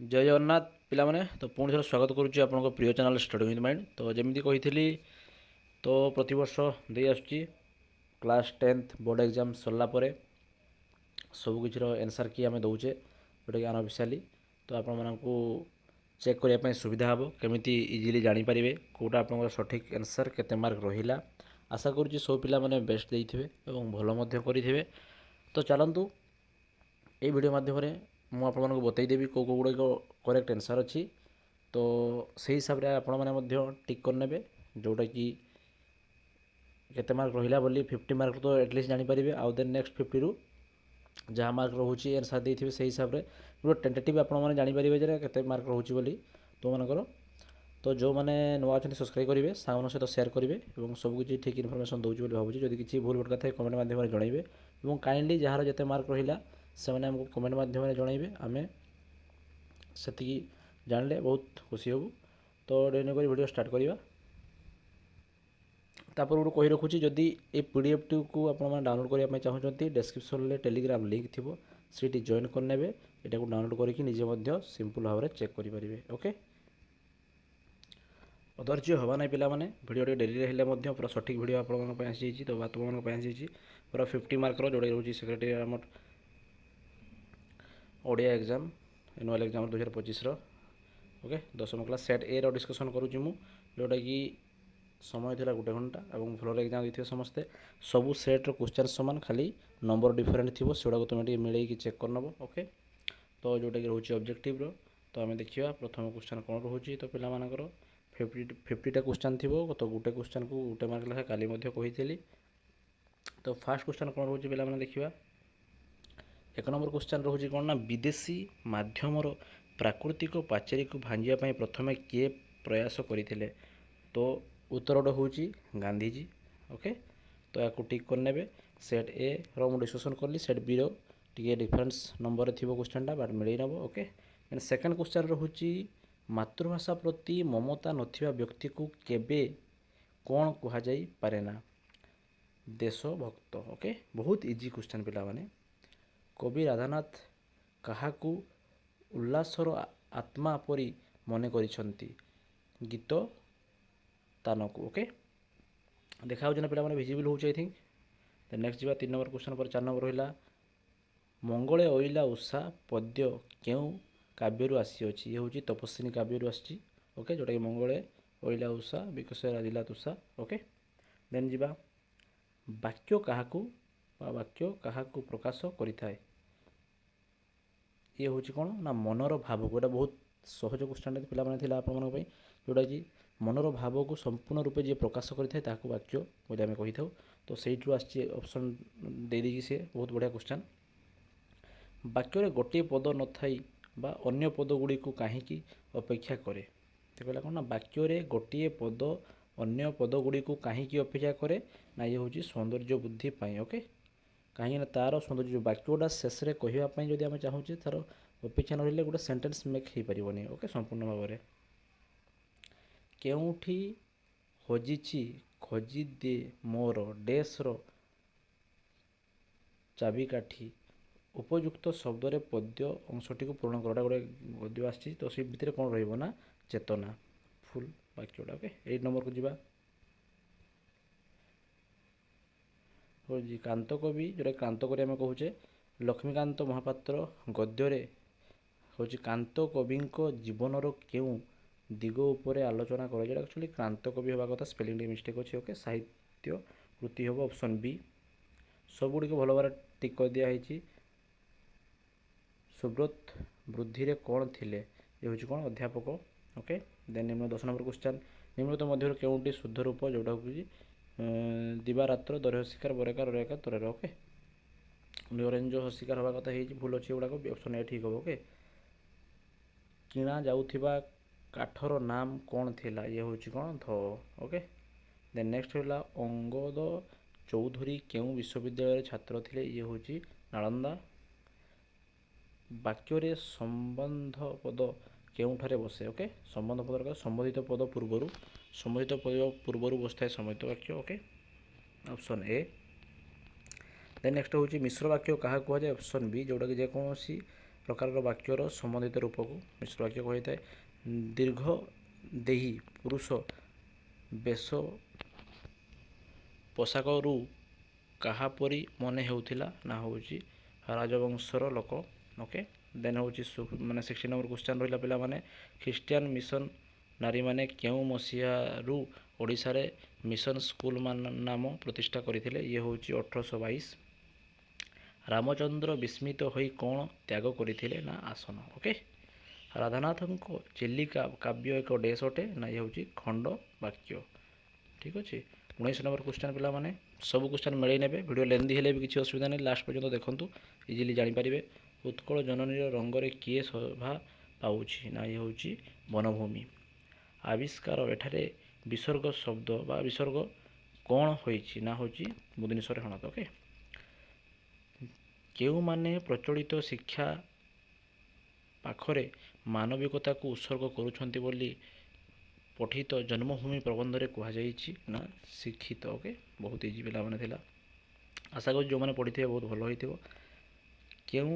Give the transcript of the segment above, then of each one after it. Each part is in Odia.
ଜୟ ଜଗନ୍ନାଥ ପିଲାମାନେ। ତ ପୁଣି ଥରେ ସ୍ୱାଗତ କରୁଛି ଆପଣଙ୍କ ପ୍ରିୟ ଚ୍ୟାନେଲ୍ ଷ୍ଟଡି ୱିଥ୍ ମାଇଣ୍ଡ। ତ ଯେମିତି କହିଥିଲି, ତ ପ୍ରତିବର୍ଷ ଦେଇ ଆସୁଛି କ୍ଲାସ୍ 10th ବୋର୍ଡ଼ ଏକ୍ଜାମ୍ ସରିଲା ପରେ ସବୁକିଛିର ଆନ୍ସର୍ କି ଆମେ ଦେଉଛେ, ଯେଉଁଟାକି ଅନଅଫିସିଆଲି। ତ ଆପଣମାନଙ୍କୁ ଚେକ୍ କରିବା ପାଇଁ ସୁବିଧା ହେବ, କେମିତି ଇଜିଲି ଜାଣିପାରିବେ କେଉଁଟା ଆପଣଙ୍କର ସଠିକ୍ ଆନ୍ସର୍, କେତେ ମାର୍କ ରହିଲା। ଆଶା କରୁଛି ସବୁ ପିଲାମାନେ ବେଷ୍ଟ ଦେଇଥିବେ ଏବଂ ଭଲ ମଧ୍ୟ କରିଥିବେ। ତ ଚାଲନ୍ତୁ এই ଭିଡ଼ିଓ ମାଧ୍ୟମରେ ମୁଁ ଆପଣମାନଙ୍କୁ ବତେଇଦେବି କେଉଁ ଗୁଡ଼ିକ କରେକ୍ଟ ଆନ୍ସର୍ ଅଛି। ତ ସେହି ହିସାବରେ ଆପଣମାନେ ମଧ୍ୟ ଟିକ୍ କରିନେବେ, ଯେଉଁଟାକି କେତେ ମାର୍କ ରହିଲା ବୋଲି 50 ମାର୍କ ତ ଆଟଲିଷ୍ଟ ଜାଣିପାରିବେ। ଆଉ ଦେନ୍ ନେକ୍ସଟ 50ରୁ ଯାହା ମାର୍କ ରହୁଛି ଆନ୍ସର୍ ଦେଇଥିବେ, ସେହି ହିସାବରେ ଗୋଟେ ଟେଣ୍ଟେଟିଭ୍ ଆପଣମାନେ ଜାଣିପାରିବେ ଯେ କେତେ ମାର୍କ ରହୁଛି ବୋଲି ତୁମମାନଙ୍କର। ତ ଯେଉଁମାନେ ନୂଆ ଅଛନ୍ତି ସବସ୍କ୍ରାଇବ୍ କରିବେ, ସାଙ୍ଗମାନଙ୍କ ସହିତ ସେୟାର କରିବେ ଏବଂ ସବୁକିଛି ଠିକ୍ ଇନଫର୍ମେସନ୍ ଦେଉଛି ବୋଲି ଭାବୁଛି। ଯଦି କିଛି ଭୁଲ ଭଟକା ଥାଏ କମେଣ୍ଟ ମାଧ୍ୟମରେ ଜଣାଇବେ ଏବଂ କାଇଣ୍ଡଲି ଯାହାର ଯେତେ ମାର୍କ ରହିଲା ସେମାନେ ଆମକୁ କମେଣ୍ଟ ମାଧ୍ୟମରେ ଜଣାଇବେ। ଆମେ ସେତିକି ଜାଣିଲେ ବହୁତ ଖୁସି ହେବୁ। ତ ଡେରି କରି ଭିଡ଼ିଓ ଷ୍ଟାର୍ଟ କରିବା। ତାପରେ ଗୋଟେ କହି ରଖୁଛି, ଯଦି ଏ PDFଟିକୁ ଆପଣମାନେ ଡାଉନଲୋଡ଼ କରିବା ପାଇଁ ଚାହୁଁଛନ୍ତି, ଡେସ୍କ୍ରିପସନ୍ରେ ଟେଲିଗ୍ରାମ ଲିଙ୍କ୍ ଥିବ, ସେଇଠି ଜଏନ୍ କରିନେବେ। ଏଟାକୁ ଡାଉନଲୋଡ଼ କରିକି ନିଜେ ମଧ୍ୟ ସିମ୍ପଲ୍ ଭାବରେ ଚେକ୍ କରିପାରିବେ। ଓକେ, ଅଧୈର୍ଯ୍ୟ ହେବା ନାହିଁ ପିଲାମାନେ। ଭିଡ଼ିଓ ଟିକେ ଡେରିରେ ହେଲେ ମଧ୍ୟ ପୁରା ସଠିକ୍ ଭିଡ଼ିଓ ଆପଣମାନଙ୍କ ପାଇଁ ଆସିଯାଇଛି। ତ ତୁମମାନଙ୍କ ପାଇଁ ଆସିଯାଇଛି ପୁରା 50 ମାର୍କର, ଯେଉଁଟା ରହୁଛି ସେକ୍ରେଟାରୀ ଆମର ଓଡ଼ିଆ ଏକ୍ଜାମ୍ ଆନୁଆଲ୍ ଏକ୍ଜାମ୍ 2025ର। ଓକେ, 10ମ କ୍ଲାସ୍ ସେଟ୍ ଏର ଡିସ୍କସନ୍ କରୁଛି ମୁଁ, ଯେଉଁଟାକି ସମୟ ଥିଲା 1 ଘଣ୍ଟା ଏବଂ ଭଲରେ ଏକ୍ଜାମ୍ ଦେଇଥିବେ ସମସ୍ତେ। ସବୁ ସେଟ୍ର କ୍ୱେଶ୍ଚନ୍ ସମାନ, ଖାଲି ନମ୍ବର ଡିଫରେଣ୍ଟ ଥିବ, ସେଗୁଡ଼ାକୁ ତୁମେ ଟିକେ ମିଳେଇକି ଚେକ୍ କରିନେବ। ଓକେ, ତ ଯେଉଁଟାକି ରହୁଛି ଅବଜେକ୍ଟିଭ୍ର। ତ ଆମେ ଦେଖିବା ପ୍ରଥମ କ୍ୱେଶ୍ଚନ୍ କ'ଣ ରହୁଛି। ତ ପିଲାମାନଙ୍କର 50ଟା କ୍ୱେଶ୍ଚନ୍ ଥିବ, ତ ଗୋଟେ କ୍ୱେଶ୍ଚନ୍କୁ ଗୋଟେ ମାର୍କ ଲେଖା କାଲି ମଧ୍ୟ କହିଥିଲି। ତ ଫାର୍ଷ୍ଟ କ୍ୱେଶ୍ଚନ୍ କ'ଣ ରହୁଛି ପିଲାମାନେ ଦେଖିବା। 1 ନମ୍ବର କ୍ୱେଶ୍ଚନ୍ ରହୁଛି କ'ଣ ନା, ବିଦେଶୀ ମାଧ୍ୟମର ପ୍ରାକୃତିକ ପାଚେରୀକୁ ଭାଙ୍ଗିବା ପାଇଁ ପ୍ରଥମେ କିଏ ପ୍ରୟାସ କରିଥିଲେ? ତ ଉତ୍ତରଟା ହେଉଛି ଗାନ୍ଧିଜୀ। ଓକେ, ତ ୟାକୁ ଟିକ୍ କରିନେବେ। ସେଟ୍ ଏର ମୁଁ ଡିସ୍କସନ୍ କଲି, ସେଟ୍ ବିର ଟିକେ ଡିଫରେନ୍ସ ନମ୍ବରରେ ଥିବ କ୍ୱେଶ୍ଚନ୍ଟା, ବାଟ୍ ମିଳେଇ ନେବ। ଓକେ, ଦେନ୍ ସେକେଣ୍ଡ କ୍ୱେଶ୍ଚନ୍ ରହୁଛି, ମାତୃଭାଷା ପ୍ରତି ମମତା ନଥିବା ବ୍ୟକ୍ତିକୁ କେବେ କ'ଣ କୁହାଯାଇପାରେ ନା? ଦେଶଭକ୍ତ। ଓକେ, ବହୁତ ଇଜି କ୍ୱେଶ୍ଚନ୍ ପିଲାମାନେ। କବି ରାଧାନାଥ କାହାକୁ ଉଲ୍ଲାସର ଆତ୍ମା ପରି ମନେ କରିଛନ୍ତି? ଗୀତ ତାନକୁ। ଓକେ, ଦେଖାହେଉଛି ନା ପିଲାମାନେ, ଭିଜିବଲ୍ ହେଉଛି ଆଇ ଥିଙ୍କ। ଦେନ୍ ନେକ୍ସଟ ଯିବା 3 ନମ୍ବର କ୍ୱେଶ୍ଚନ୍ ପରେ 4 ନମ୍ବର ରହିଲା, ମଙ୍ଗଳେ ଅଇଲା ଉଷା ପଦ୍ୟ କେଉଁ କାବ୍ୟରୁ ଆସିଅଛି? ଇଏ ହେଉଛି ତପସ୍ୱିନୀ କାବ୍ୟରୁ ଆସିଛି। ଓକେ, ଯେଉଁଟାକି ମଙ୍ଗଳେ ଅଇଲା ଉଷା ବିକଶେ ରାଜିଲା ତୁଷା। ଓକେ, ଦେନ୍ ଯିବା, ବାକ୍ୟ କାହାକୁ ବା ବାକ୍ୟ କାହାକୁ ପ୍ରକାଶ କରିଥାଏ? ଇଏ ହେଉଛି କ'ଣ ନା, ମନର ଭାବକୁ। ଏଇଟା ବହୁତ ସହଜ କ୍ୱେଶ୍ଚନ୍ଟା ପିଲାମାନେ ଥିଲା ଆପଣମାନଙ୍କ ପାଇଁ, ଯେଉଁଟାକି ମନର ଭାବକୁ ସମ୍ପୂର୍ଣ୍ଣ ରୂପେ ଯିଏ ପ୍ରକାଶ କରିଥାଏ ତାହାକୁ ବାକ୍ୟ ବୋଲି ଆମେ କହିଥାଉ। ତ ସେଇଠୁ ଆସିଛି ଅପସନ୍ ଦେଇଦେଇଛି ସେ, ବହୁତ ବଢ଼ିଆ କ୍ୱେଶ୍ଚନ୍। ବାକ୍ୟରେ ଗୋଟିଏ ପଦ ନଥାଇ ବା ଅନ୍ୟ ପଦଗୁଡ଼ିକୁ କାହିଁକି ଅପେକ୍ଷା କରେ? ତ କହିଲା କ'ଣ ନା, ବାକ୍ୟରେ ଗୋଟିଏ ପଦ ଅନ୍ୟ ପଦଗୁଡ଼ିକୁ କାହିଁକି ଅପେକ୍ଷା କରେ ନା, ଇଏ ହେଉଛି ସୌନ୍ଦର୍ଯ୍ୟ ବୃଦ୍ଧି ପାଇଁ। ଓକେ, କାହିଁକିନା ତା'ର ସୌନ୍ଦର୍ଯ୍ୟ ବାକ୍ୟଟା ଶେଷରେ କହିବା ପାଇଁ ଯଦି ଆମେ ଚାହୁଁଛେ, ତା'ର ଅପେକ୍ଷା ନ ରହିଲେ ଗୋଟେ ସେଣ୍ଟେନ୍ସ ମେକ୍ ହେଇପାରିବନି। ଓକେ, ସମ୍ପୂର୍ଣ୍ଣ ଭାବରେ। କେଉଁଠି ହଜିଛି ଖୋଜି ଦେ ମୋର ଡେସ୍ର ଚାବିକାଠି, ଉପଯୁକ୍ତ ଶବ୍ଦରେ ପଦ୍ୟ ଅଂଶଟିକୁ ପୂରଣ କର। ଗୋଟେ ଗଦ୍ୟ ଆସିଛି, ତ ସେ ଭିତରେ କ'ଣ ରହିବ ନା, ଚେତନା, ଫୁଲ୍ ବାକ୍ୟଟା। ଓକେ, 8 ନମ୍ବରକୁ ଯିବା। ହେଉଛି କାନ୍ତକବି, ଯେଉଁଟା କାନ୍ତକବି ଆମେ କହୁଛେ, ଲକ୍ଷ୍ମୀକାନ୍ତ ମହାପାତ୍ର ଗଦ୍ୟରେ ହେଉଛି କାନ୍ତକବିଙ୍କ ଜୀବନର କେଉଁ ଦିଗ ଉପରେ ଆଲୋଚନା କରାଯାଏ? ଆକ୍ଚୁଆଲି କାନ୍ତକବି ହେବା କଥା, ସ୍ପେଲିଂ ଟିକେ ମିଷ୍ଟେକ୍ ଅଛି। ଓକେ, ସାହିତ୍ୟ କୃତି ହେବ ଅପସନ୍ ବି। ସବୁଗୁଡ଼ିକ ଭଲ ଭାବରେ ଟିକ୍ କରିଦିଆହେଇଛି। ସୁବ୍ରତ ବୃଦ୍ଧିରେ କ'ଣ ଥିଲେ? ଏ ହେଉଛି କ'ଣ, ଅଧ୍ୟାପକ। ଓକେ, ଦେନ୍ ନିମ୍ନ 10 ନମ୍ବର କ୍ୱେଶ୍ଚନ୍, ନିମ୍ନତ ମଧ୍ୟରୁ କେଉଁଟି ଶୁଦ୍ଧ ରୂପ, ଯେଉଁଟା ହେଉଛି ଦିବାରାତ୍ର ଦୈର୍ଘ୍ୟ ହସିକାର ବରେକାର ରେଖା ତରରେ। ଓକେ, ନିରଞ୍ଜ ହସିକାର ହେବା କଥା ହେଇଛି, ଭୁଲ ଅଛି ଏଗୁଡ଼ାକ, ଅପସନ୍ ଏ ଠିକ୍ ହେବ। ଓକେ, କିଣା ଯାଉଥିବା କାଠର ନାମ କ'ଣ ଥିଲା? ଇଏ ହେଉଛି କ'ଣ, ଧ। ଓକେ, ଦେନ୍ ନେକ୍ସଟ ହେଲା, ଅଙ୍ଗଦ ଚୌଧୁରୀ କେଉଁ ବିଶ୍ୱବିଦ୍ୟାଳୟରେ ଛାତ୍ର ଥିଲେ? ଇଏ ହେଉଛି ନାଳନ୍ଦା। ବାକ୍ୟରେ ସମ୍ବନ୍ଧ ପଦ କେଉଁଠାରେ ବସେ? ଓକେ, ସମ୍ବନ୍ଧ ପଦ ସମ୍ବନ୍ଧିତ ପଦ ପୂର୍ବରୁ, ସମ୍ବନ୍ଧିତ ପଦ ପୂର୍ବରୁ ବସିଥାଏ ସମ୍ବନ୍ଧିତ ବାକ୍ୟ। Okay, option A. Then next ହେଉଛି, ମିଶ୍ର ବାକ୍ୟ କାହା କୁହାଯାଏ? ଅପସନ୍ ବି, ଯେଉଁଟାକି ଯେକୌଣସି ପ୍ରକାରର ବାକ୍ୟର ସମ୍ବନ୍ଧିତ ରୂପକୁ ମିଶ୍ର ବାକ୍ୟ କୁହାଯାଇଥାଏ। ଦୀର୍ଘ ଦେହୀ ପୁରୁଷ ବେଶ ପୋଷାକରୁ କାହାପରି ମନେ ହେଉଥିଲା ନା ହେଉଛି ରାଜବଂଶର ଲୋକ। ଓକେ, ଦେନ୍ ହେଉଛି ମାନେ 16 ନମ୍ବର କ୍ୱେଶ୍ଚନ୍ ରହିଲା ପିଲାମାନେ, ଖ୍ରୀଷ୍ଟିଆନ ମିଶନ ନାରୀମାନେ କେଉଁ ମସିହାରୁ ଓଡ଼ିଶାରେ ମିଶନ ସ୍କୁଲ ନାମ ପ୍ରତିଷ୍ଠା କରିଥିଲେ? ଇଏ ହେଉଛି 1822। ରାମଚନ୍ଦ୍ର ବିସ୍ମିତ ହୋଇ କ'ଣ ତ୍ୟାଗ କରିଥିଲେ? ନା ଆସନ। ଓକେ, ରାଧାନାଥଙ୍କ ଚିଲିକା କାବ୍ୟ ଏକ ଡେସ୍ ଅଟେ? ନା ଇଏ ହେଉଛି ଖଣ୍ଡ ବାକ୍ୟ। ଠିକ୍ ଅଛି। 19 ନମ୍ବର କ୍ୱେଶ୍ଚନ୍ ପିଲାମାନେ, ସବୁ କ୍ୱେଶ୍ଚନ୍ ମିଳେଇ ନେବେ, ଭିଡ଼ିଓ ଲେନ୍ଦି ହେଲେ ବି କିଛି ଅସୁବିଧା ନାହିଁ, ଲାଷ୍ଟ ପର୍ଯ୍ୟନ୍ତ ଦେଖନ୍ତୁ, ଇଜିଲି ଜାଣିପାରିବେ। ଉତ୍କଳ ଜନନୀର ରଙ୍ଗରେ କିଏ ଶୋଭା ପାଉଛି? ନା ଇଏ ହେଉଛି ବନଭୂମି। ଆବିଷ୍କାର, ଏଠାରେ ବିସର୍ଗ ଶବ୍ଦ ବା ବିସର୍ଗ କ'ଣ ହୋଇଛି? ନା ହେଉଛି ବୁଦ୍ଧିନିଶ୍ୱର ହଣତ। ଓକେ, କେଉଁମାନେ ପ୍ରଚଳିତ ଶିକ୍ଷା ପାଖରେ ମାନବିକତାକୁ ଉତ୍ସର୍ଗ କରୁଛନ୍ତି ବୋଲି ପଠିତ ଜନ୍ମଭୂମି ପ୍ରବନ୍ଧରେ କୁହାଯାଇଛି? ନା ଶିକ୍ଷିତ। ଓକେ, ବହୁତ ଇଜି ପିଲାମାନେ ଥିଲା, ଆଶା କରୁଛି ଯେଉଁମାନେ ପଢ଼ିଥିବେ ବହୁତ ଭଲ ହୋଇଥିବ। କେଉଁ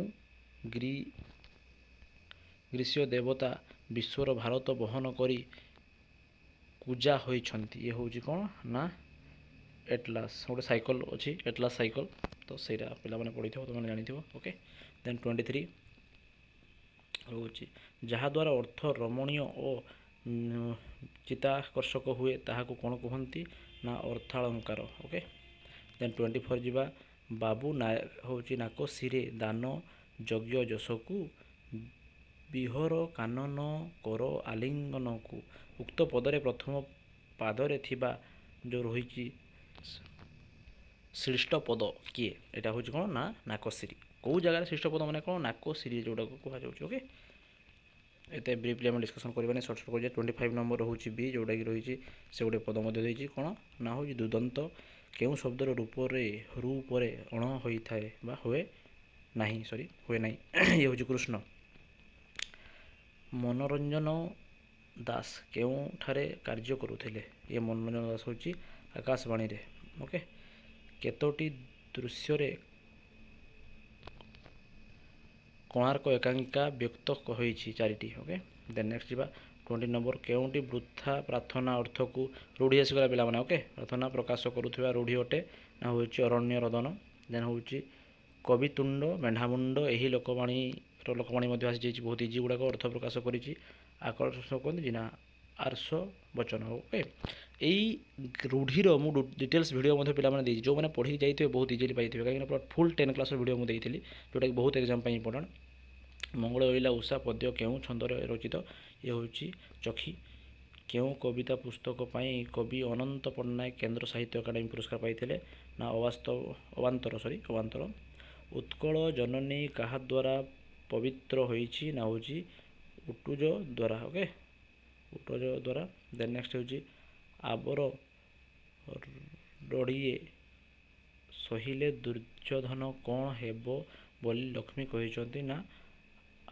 ଗ୍ରୀଷ୍ୟ ଦେବତା ବିଶ୍ୱର ଭାରତ ବହନ କରି ପୂଜା ହୋଇଛନ୍ତି? ଇଏ ହେଉଛି କ'ଣ? ନା ଏଟଲାସ୍। ଗୋଟେ ସାଇକେଲ ଅଛି ଏଟଲାସ୍ ସାଇକେଲ, ତ ସେଇଟା ପିଲାମାନେ ପଢ଼ିଥିବ, ତୁମେ ଜାଣିଥିବ। ଓକେ, ଦେନ୍ 23 ରହୁଛି, ଯାହାଦ୍ୱାରା ଅର୍ଥ ରମଣୀୟ ଓ ଚିତ୍ତାକର୍ଷକ ହୁଏ ତାହାକୁ କ'ଣ କୁହନ୍ତି? ନା ଅର୍ଥାଳଙ୍କାର। ଓକେ, ଦେନ୍ 24 ଯିବା, ବାବୁ ହେଉଛି ନାକସିରେ ଦାନ ଯଜ୍ଞ ଯଶକୁ ବିହର କାନନ କର ଆଲିଙ୍ଗନକୁ। ଉକ୍ତ ପଦରେ ପ୍ରଥମ ପାଦରେ ଥିବା ଯେଉଁ ରହିଛି ଶ୍ଳିଷ୍ଟ ପଦ କିଏ? ଏଇଟା ହେଉଛି କ'ଣ? ନା ନାକସିରି। କେଉଁ ଜାଗାରେ ଶ୍ଳିଷ୍ଟ ପଦ ମାନେ କ'ଣ? ନାକସିରି ଯେଉଁଟାକୁ କୁହାଯାଉଛି। ଓକେ, ଏତେ ବ୍ରିଫଲି ଆମେ ଡିସ୍କସନ୍ କରିବାନି, ସର୍ଟ ସର୍ଟ କରିଯିବା। 25 ନମ୍ବର ରହୁଛି ବି, ଯେଉଁଟାକି ରହିଛି ସେ ଗୋଟେ ପଦ ମଧ୍ୟ ଦେଇଛି କ'ଣ? ନା ହେଉଛି ଦୁଦନ୍ତ। କେଉଁ ଶବ୍ଦର ରୂପରେ ଅଣ ହୋଇଥାଏ ବା ହୁଏ ନାହିଁ? ହୁଏ ନାହିଁ। ଇଏ ହେଉଛି କୃଷ୍ଣ। ମନୋରଞ୍ଜନ ଦାସ କେଉଁଠାରେ କାର୍ଯ୍ୟ କରୁଥିଲେ? ଇଏ ମନୋରଞ୍ଜନ ଦାସ ହେଉଛି ଆକାଶବାଣୀରେ। ଓକେ, କେତୋଟି ଦୃଶ୍ୟରେ କୋଣାର୍କ ଏକାଙ୍କିକା ବ୍ୟକ୍ତ ହୋଇଛି? 4ଟି। ଓକେ, ଦେନ୍ ନେକ୍ସଟ ଯିବା 20 ନମ୍ବର, କେଉଁଟି ବୃଥା ପ୍ରାର୍ଥନା ଅର୍ଥକୁ ରୂଢ଼ି ଆସିଗଲା ପିଲାମାନେ? ଓକେ, ପ୍ରାର୍ଥନା ପ୍ରକାଶ କରୁଥିବା ରୂଢ଼ି ଅଟେ? ନା ହେଉଛି ଅରଣ୍ୟ ରୋଦନ। ଦେନ୍ ହେଉଛି କବିତୁଣ୍ଡ ମେଣ୍ଢାମୁଣ୍ଡ, ଏହି ଲୋକବାଣୀ ମଧ୍ୟ ଆସିଯାଇଛି, ବହୁତ ଇଜି ଗୁଡ଼ାକ ଅର୍ଥ ପ୍ରକାଶ କରିଛି। ଆକର୍ଷକ କୁହନ୍ତି ନା ଆର୍ଷ ବଚନ। ଓକେ, ଏଇ ରୂଢ଼ିର ମୁଁ ଡିଟେଲ୍ସ ଭିଡ଼ିଓ ମଧ୍ୟ ପିଲାମାନେ ଦେଇଛି, ଯେଉଁମାନେ ପଢ଼ିକି ଯାଇଥିବେ ବହୁତ ଇଜିଲି ପାଇଥିବେ, କାହିଁକିନା ପୁରା ଫୁଲ୍ 10 କ୍ଲାସ୍ର ଭିଡ଼ିଓ ମୁଁ ଦେଇଥିଲି, ଯେଉଁଟାକି ବହୁତ ଏକ୍ଜାମ୍ ପାଇଁ ଇମ୍ପୋର୍ଟାଣ୍ଟ। ମଙ୍ଗଳ ଅଇଲା ଉଷା ପଦ୍ୟ କେଉଁ ଛନ୍ଦରେ ରଚିତ? ଇଏ ହେଉଛି ଚଖି। କେଉଁ କବିତା ପୁସ୍ତକ ପାଇଁ କବି ଅନନ୍ତ ପଟ୍ଟନାୟକ କେନ୍ଦ୍ର ସାହିତ୍ୟ ଏକାଡେମୀ ପୁରସ୍କାର ପାଇଥିଲେ? ନା ଅବାନ୍ତର। ଉତ୍କଳ ଜନନୀ କାହା ଦ୍ୱାରା ପବିତ୍ର ହୋଇଛି? ନା ହେଉଛି ଉଟୁଜ ଦ୍ୱାରା। ଓକେ, ଉଟୁଜ ଦ୍ୱାରା। ଦେନ୍ ନେକ୍ସଟ ହେଉଛି ଆବର ରଡ଼ିଏ ସହିଲେ ଦୁର୍ଯ୍ୟୋଧନ କ'ଣ ହେବ ବୋଲି ଲକ୍ଷ୍ମୀ କହିଛନ୍ତି? ନା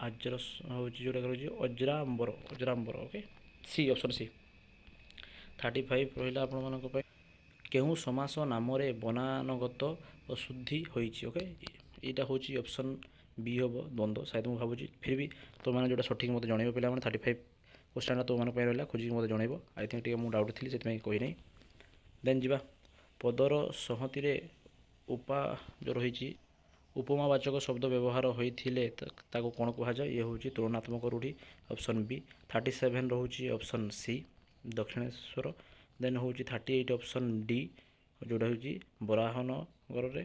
ଆଜ୍ର ହେଉଛି ଯେଉଁଟା ରହିଛି ଅଜ୍ରାମ୍ବର। Okay, C, option C. 35 ରହିଲା ଆପଣମାନଙ୍କ ପାଇଁ, କେଉଁ ସମାସ ନାମରେ ବନାନଗତ ଅଶୁଦ୍ଧି ହୋଇଛି? ଓକେ, ଏଇଟା ହେଉଛି ଅପସନ୍ ବି ହେବ ଦ୍ୱନ୍ଦ୍ୱ, ସାୟଦ ମୁଁ ଭାବୁଛି, ଫିର୍ ବି ତୁମମାନେ ଯେଉଁଟା ସଠିକ୍ ମୋତେ ଜଣାଇବ ପିଲାମାନେ। 35 କ୍ୱେଶ୍ଚନ୍ଟା ତୁମମାନଙ୍କ ପାଇଁ ରହିଲା, ଖୋଜିକି ମୋତେ ଜଣାଇବ। ଆଇ ଥିଙ୍କ ଟିକେ ମୁଁ ଡାଉଟ୍ ଥିଲି, ସେଥିପାଇଁ କହିନାହିଁ। ଦେନ୍ ଯିବା, ପଦର ସଂହତିରେ ଯେଉଁ ରହିଛି ଉପମାବାଚକ ଶବ୍ଦ ବ୍ୟବହାର ହୋଇଥିଲେ ତାକୁ କ'ଣ କୁହାଯାଏ? ଇଏ ହେଉଛି ତୁଳନାତ୍ମକ ରୂଢ଼ି, ଅପସନ୍ ବି। 37 ରହୁଛି ଅପସନ୍ ସି, ଦକ୍ଷିଣେଶ୍ୱର। ଦେନ୍ ହେଉଛି 38 ଅପସନ୍ ଡି, ଯେଉଁଟା ହେଉଛି ବରାହନଗରରେ।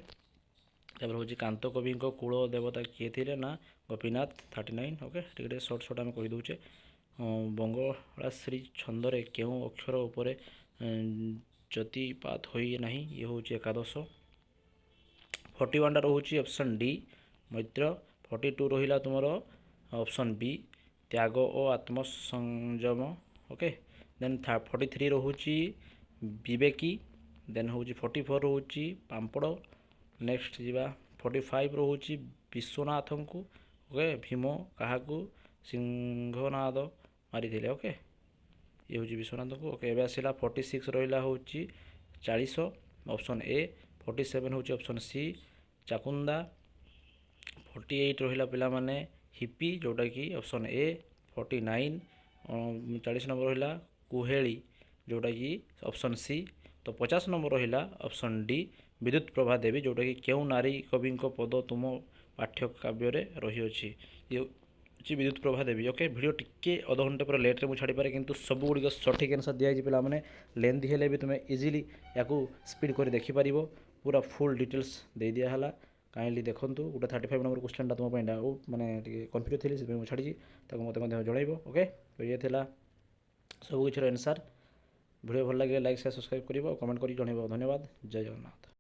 ତାପରେ ହେଉଛି କାନ୍ତ କବିଙ୍କ କୂଳ ଦେବତା କିଏ ଥିଲେ? ନା ଗୋପୀନାଥ। 39। ଓକେ, ଟିକେ ସର୍ଟ ଆମେ କହିଦେଉଛେ। ବଙ୍ଗଳାଶ୍ରୀ ଛନ୍ଦରେ କେଉଁ ଅକ୍ଷର ଉପରେ ଜ୍ୟୋତିପାତ ହୋଇ ନାହିଁ? ଇଏ ହେଉଛି ଏକାଦଶ। 41ଟା ରହୁଛି ଅପସନ୍ ଡି, ମୈତ୍ର। 42 ରହିଲା ତୁମର ଅପସନ୍ ବି, ତ୍ୟାଗ ଓ ଆତ୍ମସଂଯମ। ଓକେ, ଦେନ୍ 43 ରହୁଛି ବିବେକୀ। ଦେନ୍ ହେଉଛି 44 ରହୁଛି ପାମ୍ପଡ଼। ନେକ୍ସଟ ଯିବା 45 ରହୁଛି ବିଶ୍ୱନାଥଙ୍କୁ। ଓକେ, ଭୀମ କାହାକୁ ସିଂହନାଦ ମାରିଥିଲେ? ଓକେ, ଇଏ ହେଉଛି ବିଶ୍ୱନାଥଙ୍କୁ। ଓକେ, ଏବେ ଆସିଲା 46 ରହିଲା ହେଉଛି 40, ଅପସନ୍ ଏ। 47 ହେଉଛି ଅପସନ୍ ସି, ଚାକୁନ୍ଦା। 48 ରହିଲା ପିଲାମାନେ ହିପି ଯେଉଁଟାକି ଅପସନ୍ ଏ 49, 40 ନମ୍ବର ରହିଲା କୁହେଳି ଯେଉଁଟାକି ଅପସନ୍ ସି। ତ 50 ନମ୍ବର ରହିଲା ଅପସନ୍ ଡି ବିଦ୍ୟୁତ ପ୍ରଭା ଦେବୀ ଯେଉଁଟାକି କେଉଁ ନାରୀ କବିଙ୍କ ପଦ ତୁମ ପାଠ୍ୟ କାବ୍ୟରେ ରହିଅଛି। ଇଏ ହେଉଛି ବିଦ୍ୟୁତ ପ୍ରଭା ଦେବୀ। ଓକେ, ଭିଡ଼ିଓ ଟିକେ ଅଧଘଣ୍ଟେ ପୁରା ଲେଟ୍ରେ ମୁଁ ଛାଡ଼ିପାରେ, କିନ୍ତୁ ସବୁଗୁଡ଼ିକ ସଠିକ୍ ଆନ୍ସର୍ ଦିଆଯାଇଛି ପିଲାମାନେ। ଲେନ୍ଦି ହେଲେ ବି ତୁମେ ଇଜିଲି ୟାକୁ ସ୍ପିଡ଼୍ କରି ଦେଖିପାରିବ। ପୁରା ଫୁଲ୍ ଡିଟେଲ୍ସ ଦେଇଦିଆ ହେଲା। କାଇଣ୍ଡଲି ଦେଖନ୍ତୁ। ଗୋଟେ 35 ନମ୍ବର କ୍ୱେଶ୍ଚନ୍ଟା ତୁମ ପାଇଁ ଡାଉଟ୍ ମାନେ ଟିକେ କନଫ୍ୟୁଜ୍ ଥିଲି, ସେଥିପାଇଁ ମୁଁ ଛାଡ଼ିଛି, ତାକୁ ମୋତେ ମଧ୍ୟ ଜଣାଇବ। ଓକେ, ତ ଇଏ ଥିଲା ସବୁ କିଛିର ଆନ୍ସର୍। ଭିଡ଼ିଓ ଭଲ ଲାଗିଲେ ଲାଇକ୍ ସେୟାର ସବସ୍କ୍ରାଇବ୍ କରିବ, କମେଣ୍ଟ କରି ଜଣାଇବ। ଧନ୍ୟବାଦ। ଜୟ ଜଗନ୍ନାଥ।